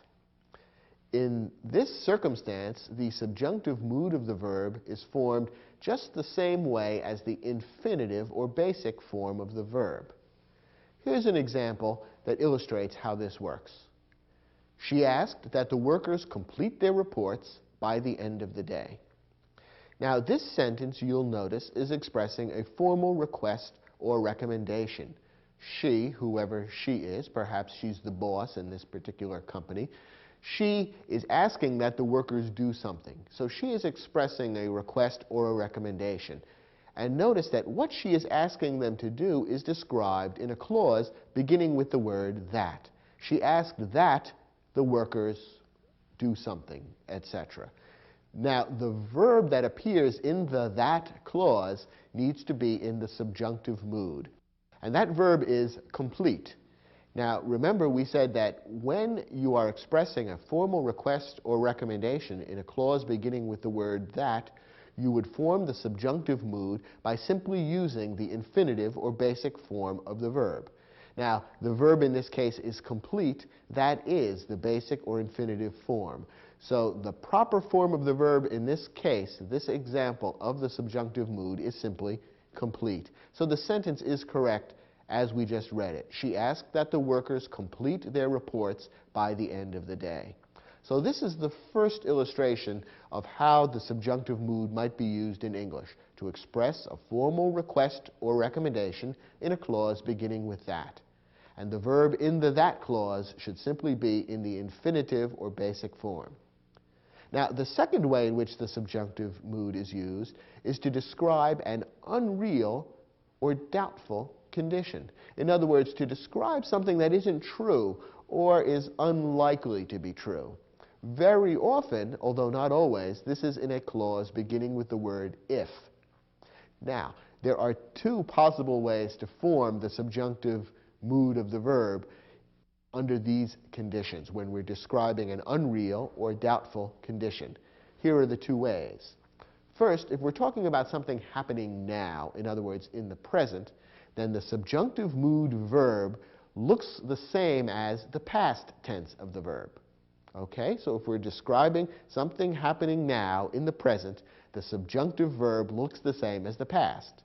In this circumstance, the subjunctive mood of the verb is formed just the same way as the infinitive or basic form of the verb. Here's an example that illustrates how this works. She asked that the workers complete their reports by the end of the day. Now, this sentence, you'll notice, is expressing a formal request or recommendation. She, whoever she is, perhaps she's the boss in this particular company, she is asking that the workers do something. So she is expressing a request or a recommendation. And notice that what she is asking them to do is described in a clause beginning with the word that. She asked that the workers do something, etc. Now, the verb that appears in the that clause needs to be in the subjunctive mood. And that verb is complete. Now, remember we said that when you are expressing a formal request or recommendation in a clause beginning with the word that, you would form the subjunctive mood by simply using the infinitive or basic form of the verb. Now, the verb in this case is complete. That is the basic or infinitive form. So the proper form of the verb in this case, this example of the subjunctive mood, is simply complete. So the sentence is correct as we just read it. She asked that the workers complete their reports by the end of the day. So this is the first illustration of how the subjunctive mood might be used in English, to express a formal request or recommendation in a clause beginning with that. And the verb in the that clause should simply be in the infinitive or basic form. Now, the second way in which the subjunctive mood is used is to describe an unreal or doubtful condition. In other words, to describe something that isn't true or is unlikely to be true. Very often, although not always, this is in a clause beginning with the word if. Now, there are 2 possible ways to form the subjunctive mood of the verb under these conditions when we're describing an unreal or doubtful condition. Here are the 2 ways. First, if we're talking about something happening now, in other words, in the present, then the subjunctive mood verb looks the same as the past tense of the verb. Okay, so if we're describing something happening now in the present, the subjunctive verb looks the same as the past.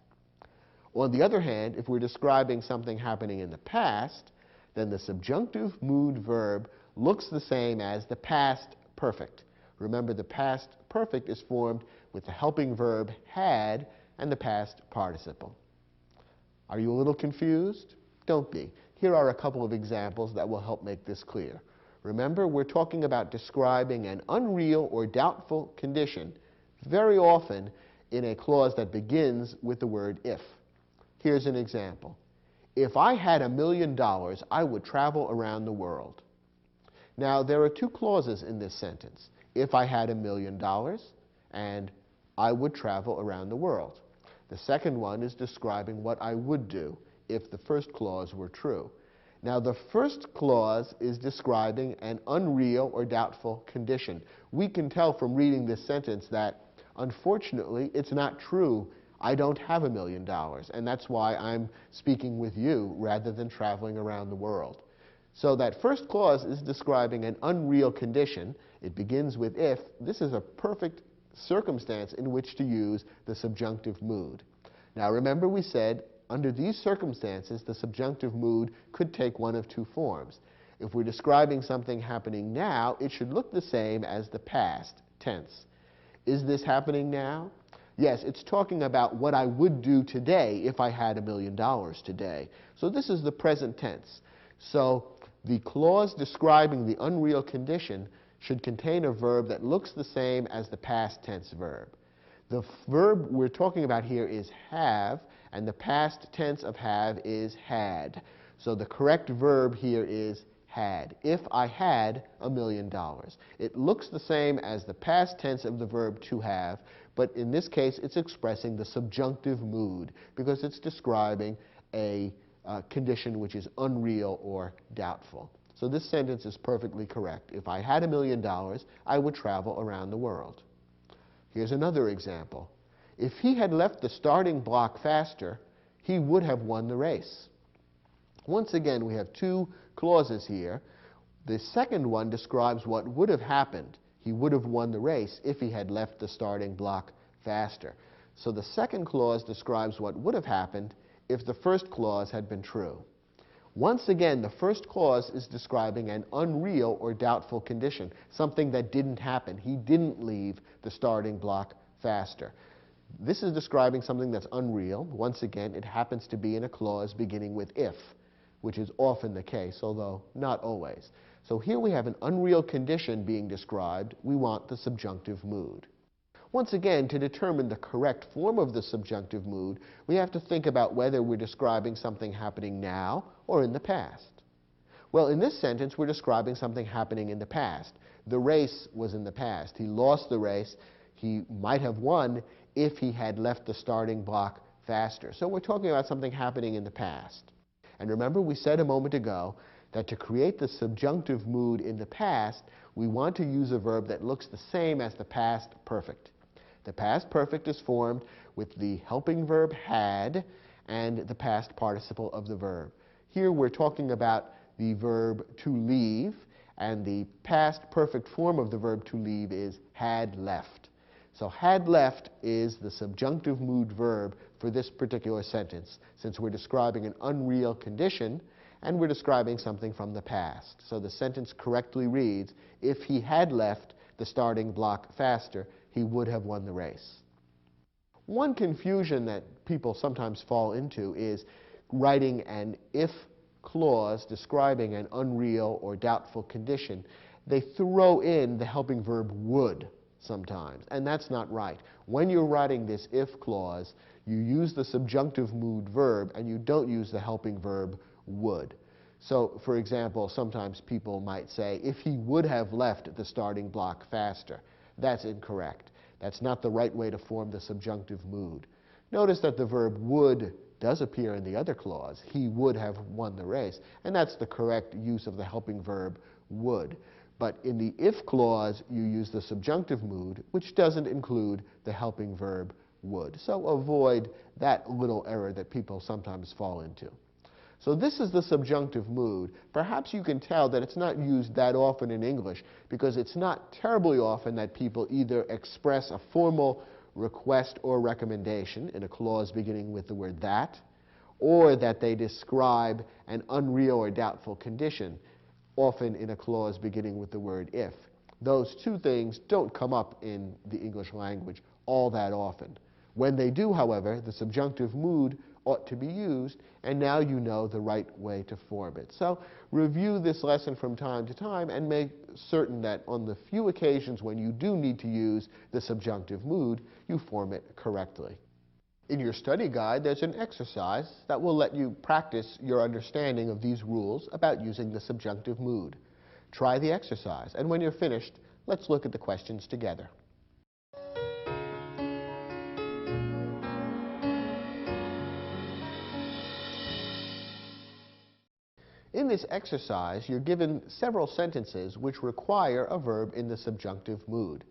On the other hand, if we're describing something happening in the past, then the subjunctive mood verb looks the same as the past perfect. Remember, the past perfect is formed with the helping verb had and the past participle. Are you a little confused? Don't be. Here are a couple of examples that will help make this clear. Remember, we're talking about describing an unreal or doubtful condition, very often in a clause that begins with the word if. Here's an example. If I had $1 million, I would travel around the world. Now, there are 2 clauses in this sentence. If I had $1 million and I would travel around the world. The second one is describing what I would do if the first clause were true. Now, the first clause is describing an unreal or doubtful condition. We can tell from reading this sentence that, unfortunately, it's not true. I don't have $1 million, and that's why I'm speaking with you rather than traveling around the world. So that first clause is describing an unreal condition. It begins with if. This is a perfect circumstance in which to use the subjunctive mood. Now, remember we said under these circumstances, the subjunctive mood could take one of two forms. If we're describing something happening now, it should look the same as the past tense. Is this happening now? Yes, it's talking about what I would do today if I had $1 million today. So this is the present tense. So the clause describing the unreal condition should contain a verb that looks the same as the past tense verb. The verb we're talking about here is have, and the past tense of have is had. So the correct verb here is had. If I had $1 million. It looks the same as the past tense of the verb to have, but in this case it's expressing the subjunctive mood because it's describing a condition which is unreal or doubtful. So this sentence is perfectly correct. If I had $1 million, I would travel around the world. Here's another example. If he had left the starting block faster, he would have won the race. Once again, we have two clauses here. The second one describes what would have happened. He would have won the race if he had left the starting block faster. So the second clause describes what would have happened if the first clause had been true. Once again, the first clause is describing an unreal or doubtful condition, something that didn't happen. He didn't leave the starting block faster. This is describing something that's unreal. Once again, it happens to be in a clause beginning with if, which is often the case, although not always. So here we have an unreal condition being described. We want the subjunctive mood. Once again, to determine the correct form of the subjunctive mood, we have to think about whether we're describing something happening now or in the past. Well, in this sentence, we're describing something happening in the past. The race was in the past. He lost the race. He might have won if he had left the starting block faster. So we're talking about something happening in the past. And remember, we said a moment ago that to create the subjunctive mood in the past, we want to use a verb that looks the same as the past perfect. The past perfect is formed with the helping verb had and the past participle of the verb. Here we're talking about the verb to leave, and the past perfect form of the verb to leave is had left. So had left is the subjunctive mood verb for this particular sentence, since we're describing an unreal condition and we're describing something from the past. So the sentence correctly reads, if he had left the starting block faster, he would have won the race. One confusion that people sometimes fall into is writing an if clause describing an unreal or doubtful condition. They throw in the helping verb would sometimes, and that's not right. When you're writing this if clause, you use the subjunctive mood verb and you don't use the helping verb would. So, for example, sometimes people might say, if he would have left the starting block faster. That's incorrect. That's not the right way to form the subjunctive mood. Notice that the verb would does appear in the other clause. He would have won the race. And that's the correct use of the helping verb would. But in the if clause, you use the subjunctive mood, which doesn't include the helping verb would. So avoid that little error that people sometimes fall into. So this is the subjunctive mood. Perhaps you can tell that it's not used that often in English because it's not terribly often that people either express a formal request or recommendation in a clause beginning with the word that, or that they describe an unreal or doubtful condition, often in a clause beginning with the word if. Those two things don't come up in the English language all that often. When they do, however, the subjunctive mood ought to be used, and now you know the right way to form it. So review this lesson from time to time and make certain that on the few occasions when you do need to use the subjunctive mood, you form it correctly. In your study guide, there's an exercise that will let you practice your understanding of these rules about using the subjunctive mood. Try the exercise, and when you're finished, let's look at the questions together. in this exercise, you're given several sentences which require a verb in the subjunctive mood.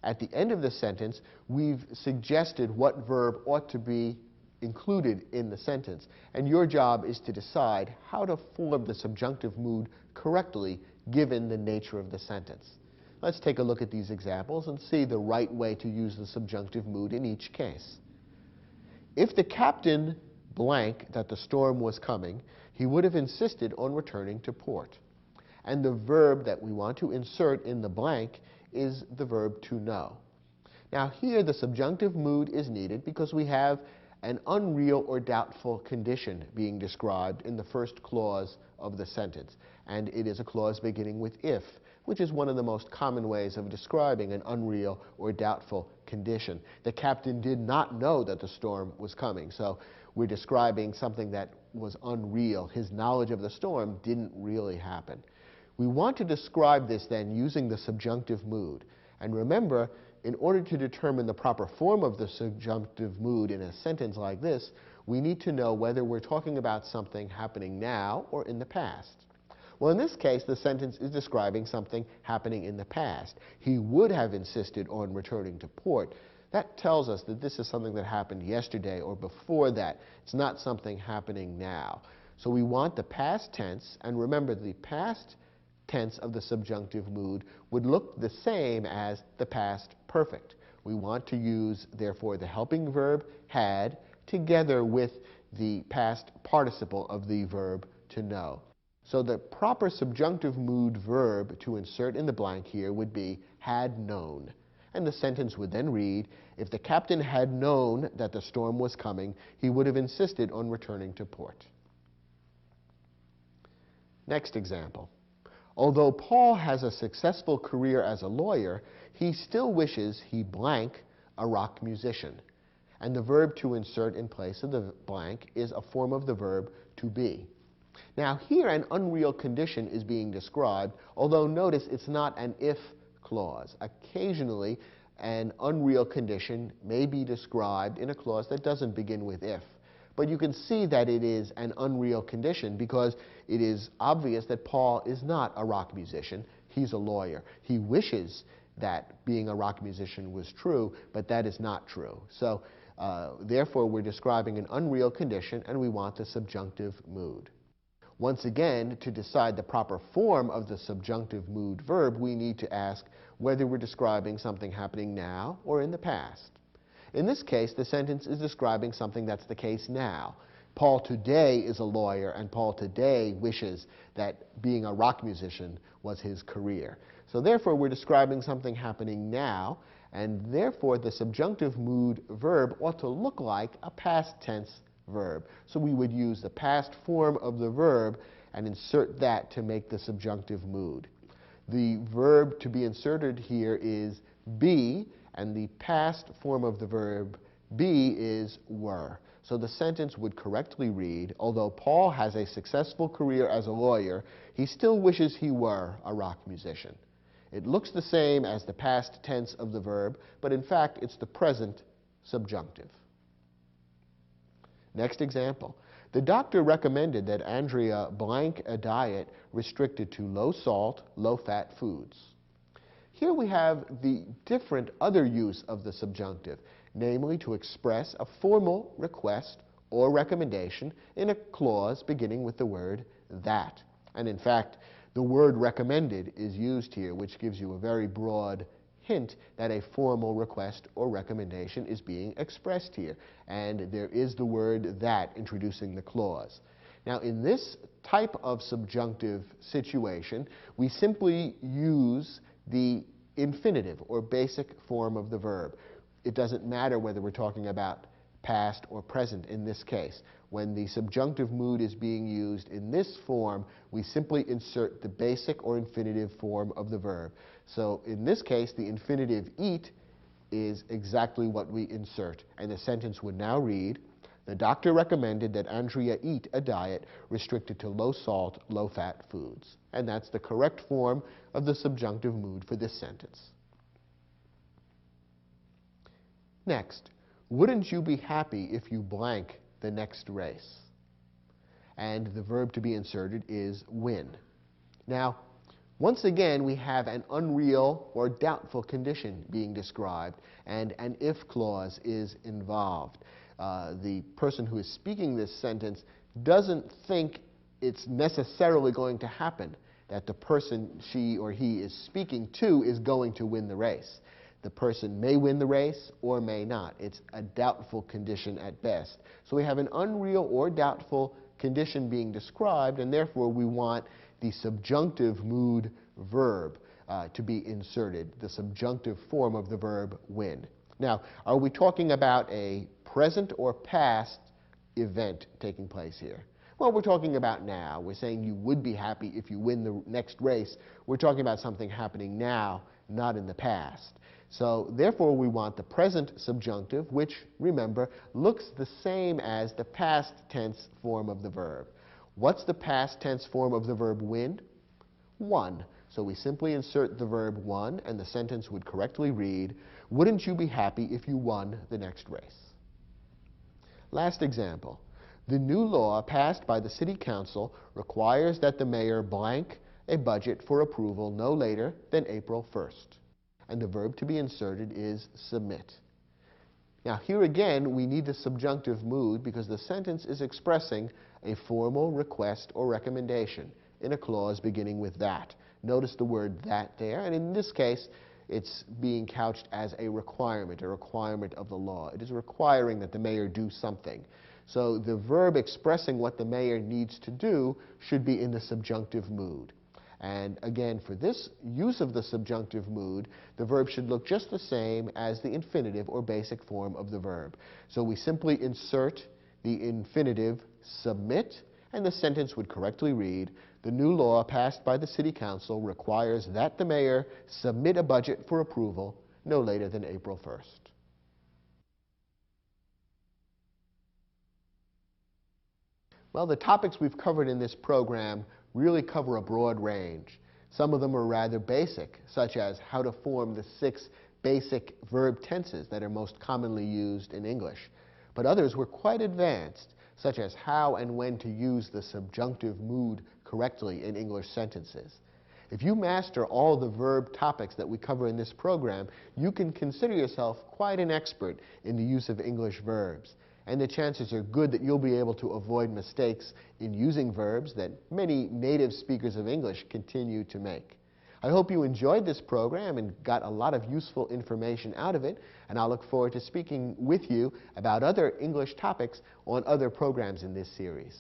At the end of the sentence, we've suggested what verb ought to be included in the sentence, and your job is to decide how to form the subjunctive mood correctly given the nature of the sentence. Let's take a look at these examples and see the right way to use the subjunctive mood in each case. If the captain blank that the storm was coming, he would have insisted on returning to port. And the verb that we want to insert in the blank is the verb to know. Now here the subjunctive mood is needed because we have an unreal or doubtful condition being described in the first clause of the sentence. And it is a clause beginning with if, which is one of the most common ways of describing an unreal or doubtful condition. The captain did not know that the storm was coming, so we're describing something that was unreal. His knowledge of the storm didn't really happen. We want to describe this then using the subjunctive mood. And remember, in order to determine the proper form of the subjunctive mood in a sentence like this, we need to know whether we're talking about something happening now or in the past. Well, in this case, the sentence is describing something happening in the past. He would have insisted on returning to port. That tells us that this is something that happened yesterday or before that. It's not something happening now. So we want the past tense, and remember the past tense of the subjunctive mood would look the same as the past perfect. We want to use, therefore, the helping verb had together with the past participle of the verb to know. So the proper subjunctive mood verb to insert in the blank here would be had known. And the sentence would then read, if the captain had known that the storm was coming, he would have insisted on returning to port. Next example. Although Paul has a successful career as a lawyer, he still wishes he blank a rock musician. And the verb to insert in place of the blank is a form of the verb to be. Now here an unreal condition is being described, although notice it's not an if clause. Occasionally an unreal condition may be described in a clause that doesn't begin with if. But you can see that it is an unreal condition because it is obvious that Paul is not a rock musician. He's a lawyer. He wishes that being a rock musician was true, but that is not true. So therefore we're describing an unreal condition and we want the subjunctive mood. Once again, to decide the proper form of the subjunctive mood verb, we need to ask whether we're describing something happening now or in the past. In this case, the sentence is describing something that's the case now. Paul today is a lawyer, and Paul today wishes that being a rock musician was his career. So therefore, we're describing something happening now, and therefore the subjunctive mood verb ought to look like a past tense verb. So we would use the past form of the verb and insert that to make the subjunctive mood. The verb to be inserted here is be, and the past form of the verb be is were. So the sentence would correctly read, although Paul has a successful career as a lawyer, he still wishes he were a rock musician. It looks the same as the past tense of the verb, but in fact it's the present subjunctive. Next example. The doctor recommended that Andrea blank a diet restricted to low salt, low fat foods. Here we have the different other use of the subjunctive, namely to express a formal request or recommendation in a clause beginning with the word that. And in fact, the word recommended is used here, which gives you a very broad hint that a formal request or recommendation is being expressed here. And there is the word that introducing the clause. Now in this type of subjunctive situation, we simply use the infinitive or basic form of the verb. It doesn't matter whether we're talking about past or present in this case. When the subjunctive mood is being used in this form, we simply insert the basic or infinitive form of the verb. So in this case, the infinitive eat is exactly what we insert. And the sentence would now read, the doctor recommended that Andrea eat a diet restricted to low salt, low fat foods. And that's the correct form of the subjunctive mood for this sentence. Next, wouldn't you be happy if you blank the next race? and the verb to be inserted is win. Now, once again, we have an unreal or doubtful condition being described, and an if clause is involved. The person who is speaking this sentence doesn't think it's necessarily going to happen that the person she or he is speaking to is going to win the race. The person may win the race or may not. It's a doubtful condition at best. So we have an unreal or doubtful condition being described, and therefore we want the subjunctive mood verb to be inserted, the subjunctive form of the verb win. Now, are we talking about a present or past event taking place here? Well, we're talking about now. We're saying you would be happy if you win the next race. We're talking about something happening now, not in the past. So therefore, we want the present subjunctive, which, remember, looks the same as the past tense form of the verb. What's the past tense form of the verb win? Won. So we simply insert the verb won, and the sentence would correctly read, wouldn't you be happy if you won the next race? Last example. The new law passed by the City Council requires that the mayor blank a budget for approval no later than April 1st. And the verb to be inserted is submit. Now, here again, we need the subjunctive mood because the sentence is expressing a formal request or recommendation in a clause beginning with that. Notice the word that there, and in this case, it's being couched as a requirement of the law. It is requiring that the mayor do something. So the verb expressing what the mayor needs to do should be in the subjunctive mood. And again, for this use of the subjunctive mood, the verb should look just the same as the infinitive or basic form of the verb. So we simply insert the infinitive submit, and the sentence would correctly read, the new law passed by the City Council requires that the mayor submit a budget for approval no later than April 1st. Well, the topics we've covered in this program really cover a broad range. Some of them are rather basic, such as how to form the 6 basic verb tenses that are most commonly used in English. But others were quite advanced, such as how and when to use the subjunctive mood correctly in English sentences. If you master all the verb topics that we cover in this program, you can consider yourself quite an expert in the use of English verbs. And the chances are good that you'll be able to avoid mistakes in using verbs that many native speakers of English continue to make. I hope you enjoyed this program and got a lot of useful information out of it, and I'll look forward to speaking with you about other English topics on other programs in this series.